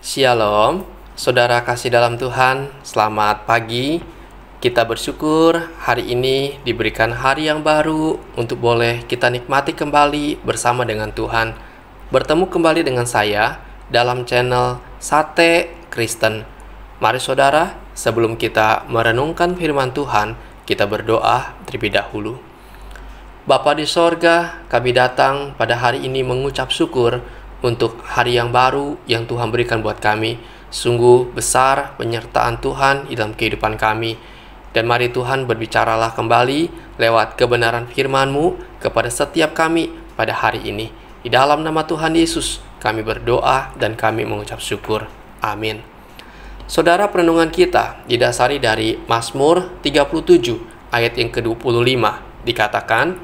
Shalom, saudara kasih dalam Tuhan, selamat pagi. Kita bersyukur hari ini diberikan hari yang baru untuk boleh kita nikmati kembali bersama dengan Tuhan. Bertemu kembali dengan saya dalam channel Sate Kristen. Mari saudara, sebelum kita merenungkan firman Tuhan, kita berdoa terlebih dahulu. Bapa di sorga, kami datang pada hari ini mengucap syukur untuk hari yang baru yang Tuhan berikan buat kami. Sungguh besar penyertaan Tuhan di dalam kehidupan kami. Dan mari Tuhan berbicaralah kembali lewat kebenaran firman-Mu kepada setiap kami pada hari ini. Di dalam nama Tuhan Yesus kami berdoa dan kami mengucap syukur. Amin. Saudara, perenungan kita didasari dari Mazmur 37 ayat yang ke-25. Dikatakan,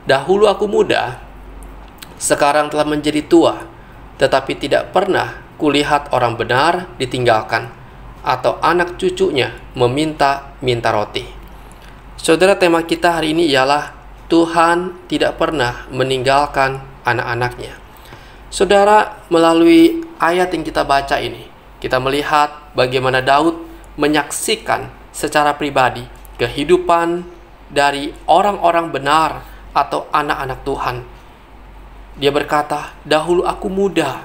"Dahulu aku muda, sekarang telah menjadi tua, tetapi tidak pernah kulihat orang benar ditinggalkan, atau anak cucunya meminta-minta roti." Saudara, tema kita hari ini ialah Tuhan tidak pernah meninggalkan anak-anaknya. Saudara, melalui ayat yang kita baca ini, kita melihat bagaimana Daud menyaksikan secara pribadi kehidupan dari orang-orang benar atau anak-anak Tuhan. Dia berkata, "Dahulu aku muda,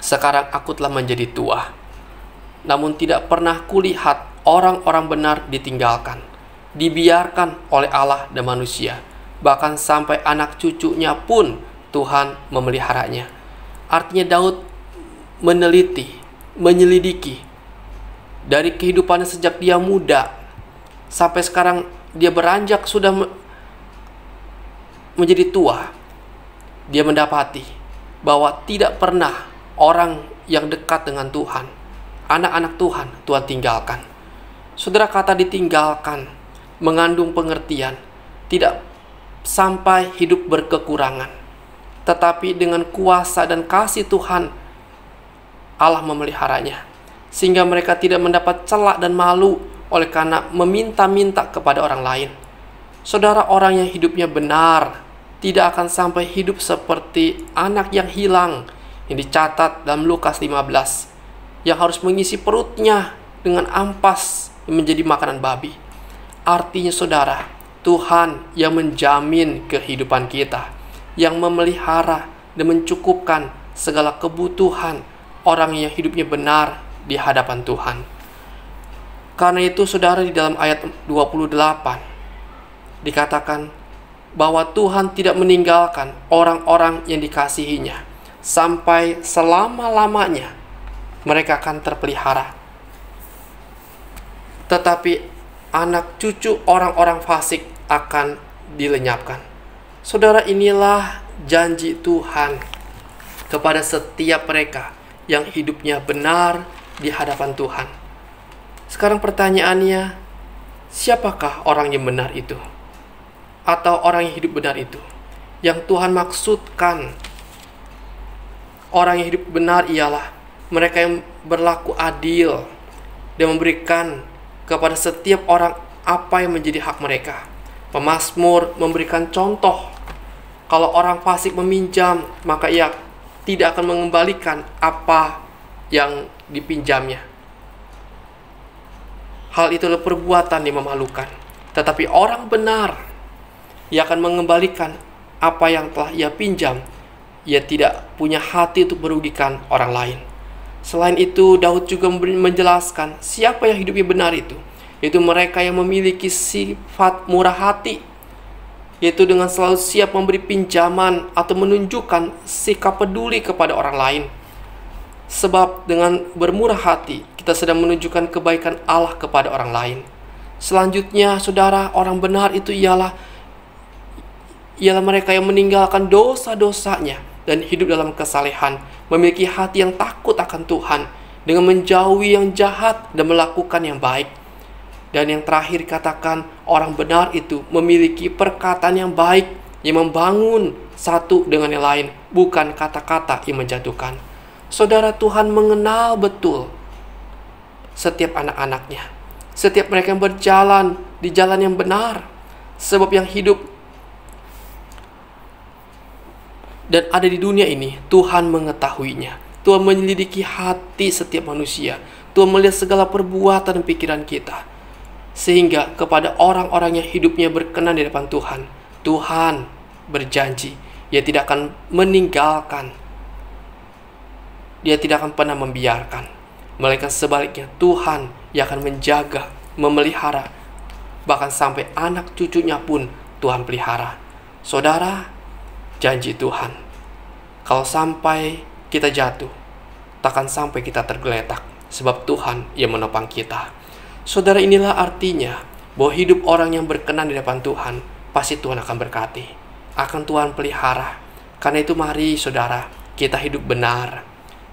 sekarang aku telah menjadi tua. Namun tidak pernah kulihat orang-orang benar ditinggalkan, dibiarkan oleh Allah dan manusia. Bahkan sampai anak cucunya pun Tuhan memeliharanya." Artinya Daud meneliti, menyelidiki dari kehidupannya sejak dia muda sampai sekarang dia beranjak sudah menjadi tua. Dia mendapati bahwa tidak pernah orang yang dekat dengan Tuhan, anak-anak Tuhan, Tuhan tinggalkan. Saudara, kata ditinggalkan mengandung pengertian tidak sampai hidup berkekurangan, tetapi dengan kuasa dan kasih Tuhan Allah memeliharanya, sehingga mereka tidak mendapat celak dan malu oleh karena meminta-minta kepada orang lain. Saudara, orang yang hidupnya benar tidak akan sampai hidup seperti anak yang hilang yang dicatat dalam Lukas 15, yang harus mengisi perutnya dengan ampas yang menjadi makanan babi. Artinya saudara, Tuhan yang menjamin kehidupan kita, yang memelihara dan mencukupkan segala kebutuhan orang yang hidupnya benar di hadapan Tuhan. Karena itu saudara, di dalam ayat 28 dikatakan bahwa Tuhan tidak meninggalkan orang-orang yang dikasihinya. Sampai selama-lamanya mereka akan terpelihara. Tetapi anak cucu orang-orang fasik akan dilenyapkan. Saudara, inilah janji Tuhan kepada setiap mereka yang hidupnya benar di hadapan Tuhan. Sekarang pertanyaannya, siapakah orang yang benar itu? Atau orang yang hidup benar itu? Yang Tuhan maksudkan orang yang hidup benar ialah mereka yang berlaku adil dan memberikan kepada setiap orang apa yang menjadi hak mereka. Pemazmur memberikan contoh, kalau orang fasik meminjam, maka ia tidak akan mengembalikan apa yang dipinjamnya. Hal itu adalah perbuatan yang memalukan. Tetapi orang benar, ia akan mengembalikan apa yang telah ia pinjam. Ia tidak punya hati untuk merugikan orang lain. Selain itu, Daud juga menjelaskan siapa yang hidupnya benar itu, yaitu mereka yang memiliki sifat murah hati, yaitu dengan selalu siap memberi pinjaman atau menunjukkan sikap peduli kepada orang lain. Sebab dengan bermurah hati, kita sedang menunjukkan kebaikan Allah kepada orang lain. Selanjutnya, saudara, orang benar itu ialah mereka yang meninggalkan dosa-dosanya dan hidup dalam kesalehan, memiliki hati yang takut akan Tuhan, dengan menjauhi yang jahat dan melakukan yang baik. Dan yang terakhir katakan, orang benar itu memiliki perkataan yang baik, yang membangun satu dengan yang lain, bukan kata-kata yang menjatuhkan. Saudara, Tuhan mengenal betul setiap anak-anaknya, setiap mereka yang berjalan di jalan yang benar. Sebab yang hidup dan ada di dunia ini, Tuhan mengetahuinya. Tuhan menyelidiki hati setiap manusia. Tuhan melihat segala perbuatan dan pikiran kita. Sehingga kepada orang-orang yang hidupnya berkenan di depan Tuhan, Tuhan berjanji, Dia tidak akan meninggalkan. Dia tidak akan pernah membiarkan. Melainkan sebaliknya, Tuhan yang akan menjaga, memelihara. Bahkan sampai anak cucunya pun Tuhan pelihara. Saudara, janji Tuhan, kalau sampai kita jatuh, takkan sampai kita tergeletak, sebab Tuhan yang menopang kita. Saudara, inilah artinya bahwa hidup orang yang berkenan di depan Tuhan, pasti Tuhan akan berkati, akan Tuhan pelihara. Karena itu mari saudara, kita hidup benar,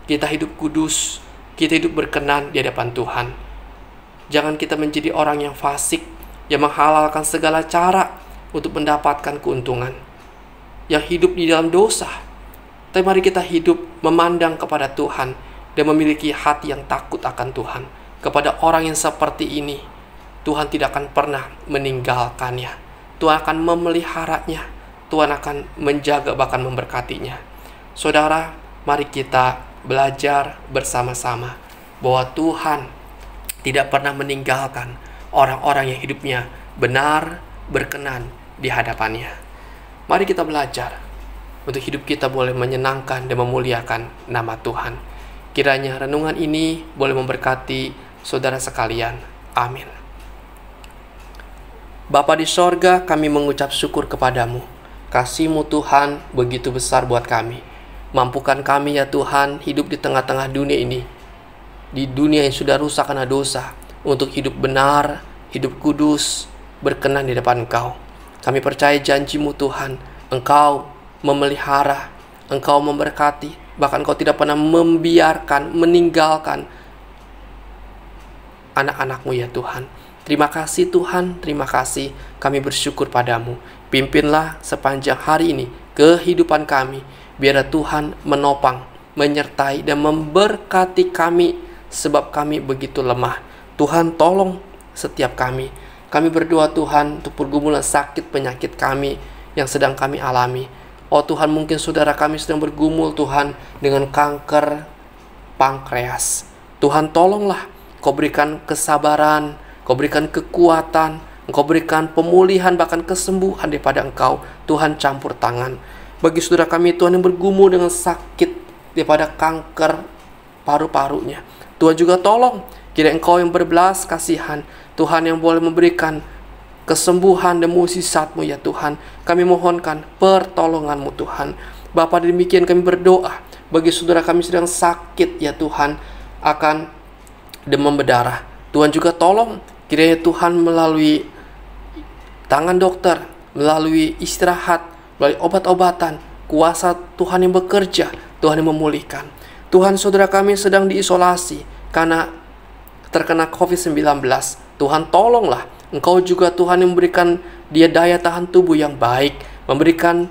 kita hidup kudus, kita hidup berkenan di hadapan Tuhan. Jangan kita menjadi orang yang fasik, yang menghalalkan segala cara untuk mendapatkan keuntungan, yang hidup di dalam dosa. Tapi mari kita hidup memandang kepada Tuhan dan memiliki hati yang takut akan Tuhan. Kepada orang yang seperti ini, Tuhan tidak akan pernah meninggalkannya. Tuhan akan memeliharanya. Tuhan akan menjaga, bahkan memberkatinya. Saudara, mari kita belajar bersama-sama bahwa Tuhan tidak pernah meninggalkan orang-orang yang hidupnya benar, berkenan di hadapannya. Mari kita belajar untuk hidup kita boleh menyenangkan dan memuliakan nama Tuhan. Kiranya renungan ini boleh memberkati saudara sekalian. Amin. Bapa di sorga, kami mengucap syukur kepadamu. Kasih-Mu Tuhan begitu besar buat kami. Mampukan kami ya Tuhan hidup di tengah-tengah dunia ini, di dunia yang sudah rusak karena dosa, untuk hidup benar, hidup kudus, berkenan di depan Engkau. Kami percaya janji-Mu Tuhan, Engkau memelihara, Engkau memberkati, bahkan Engkau tidak pernah membiarkan, meninggalkan anak-anak-Mu ya Tuhan. Terima kasih Tuhan, terima kasih, kami bersyukur padamu. Pimpinlah sepanjang hari ini kehidupan kami, biar Tuhan menopang, menyertai dan memberkati kami, sebab kami begitu lemah. Tuhan tolong setiap kami. Kami berdoa Tuhan untuk pergumulan sakit penyakit kami yang sedang kami alami. Oh Tuhan, mungkin saudara kami sedang bergumul Tuhan dengan kanker pankreas. Tuhan tolonglah, Kau berikan kesabaran, Kau berikan kekuatan, Engkau berikan pemulihan bahkan kesembuhan daripada Engkau. Tuhan campur tangan. Bagi saudara kami Tuhan yang bergumul dengan sakit daripada kanker paru-parunya, Tuhan juga tolong. Kira Engkau yang berbelas kasihan, Tuhan yang boleh memberikan kesembuhan dan mukjizat-Mu ya Tuhan. Kami mohonkan pertolongan-Mu Tuhan. Bapa, demikian kami berdoa bagi saudara kami sedang sakit ya Tuhan, akan demam berdarah. Tuhan juga tolong, kiranya Tuhan melalui tangan dokter, melalui istirahat, melalui obat-obatan, kuasa Tuhan yang bekerja, Tuhan yang memulihkan. Tuhan, saudara kami sedang diisolasi karena terkena COVID-19. Tuhan tolonglah, Engkau juga Tuhan yang memberikan dia daya tahan tubuh yang baik, memberikan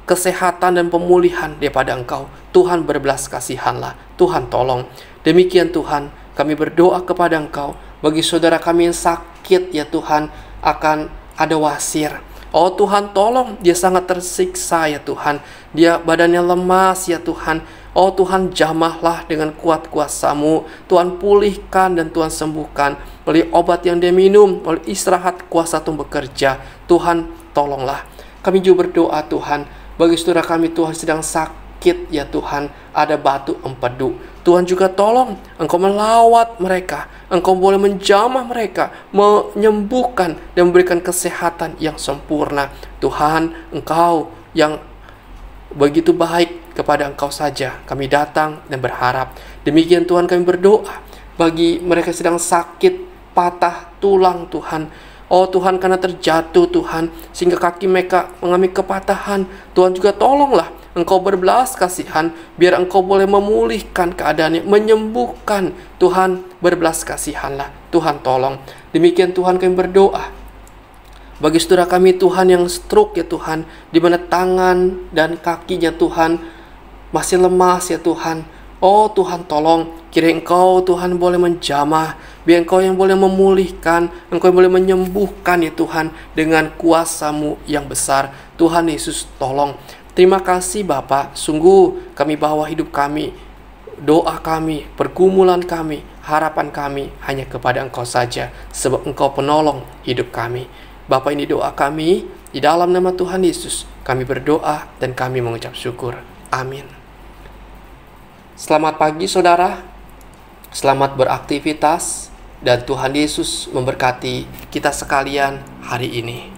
kesehatan dan pemulihan daripada Engkau. Tuhan berbelas kasihanlah, Tuhan tolong. Demikian Tuhan, kami berdoa kepada Engkau bagi saudara kami yang sakit ya Tuhan, akan ada wasir. Oh Tuhan tolong, dia sangat tersiksa ya Tuhan, dia badannya lemas ya Tuhan. Oh Tuhan, jamahlah dengan kuat kuasa-Mu. Tuhan pulihkan dan Tuhan sembuhkan melalui obat yang dia minum, melalui istirahat kuasa Tuhan bekerja. Tuhan tolonglah. Kami juga berdoa Tuhan bagi saudara kami Tuhan sedang sakit ya Tuhan, ada batu empedu. Tuhan juga tolong, Engkau melawat mereka, Engkau boleh menjamah mereka, menyembuhkan dan memberikan kesehatan yang sempurna. Tuhan, Engkau yang begitu baik, kepada Engkau saja kami datang dan berharap. Demikian Tuhan, kami berdoa bagi mereka sedang sakit, patah tulang Tuhan. Oh Tuhan, karena terjatuh Tuhan, sehingga kaki mereka mengalami kepatahan. Tuhan juga tolonglah, Engkau berbelas kasihan, biar Engkau boleh memulihkan keadaannya, menyembuhkan. Tuhan, berbelas kasihanlah, Tuhan tolong. Demikian Tuhan, kami berdoa bagi saudara kami Tuhan yang stroke ya Tuhan, di mana tangan dan kakinya Tuhan masih lemas ya Tuhan. Oh Tuhan tolong, kira Engkau Tuhan boleh menjamah, biar Engkau yang boleh memulihkan, Engkau yang boleh menyembuhkan ya Tuhan, dengan kuasa-Mu yang besar. Tuhan Yesus tolong. Terima kasih Bapa, sungguh kami bawa hidup kami doa kami, pergumulan kami, harapan kami hanya kepada Engkau saja, sebab Engkau penolong hidup kami. Bapa, ini doa kami, di dalam nama Tuhan Yesus, kami berdoa dan kami mengucap syukur. Amin. Selamat pagi saudara, selamat beraktivitas, dan Tuhan Yesus memberkati kita sekalian hari ini.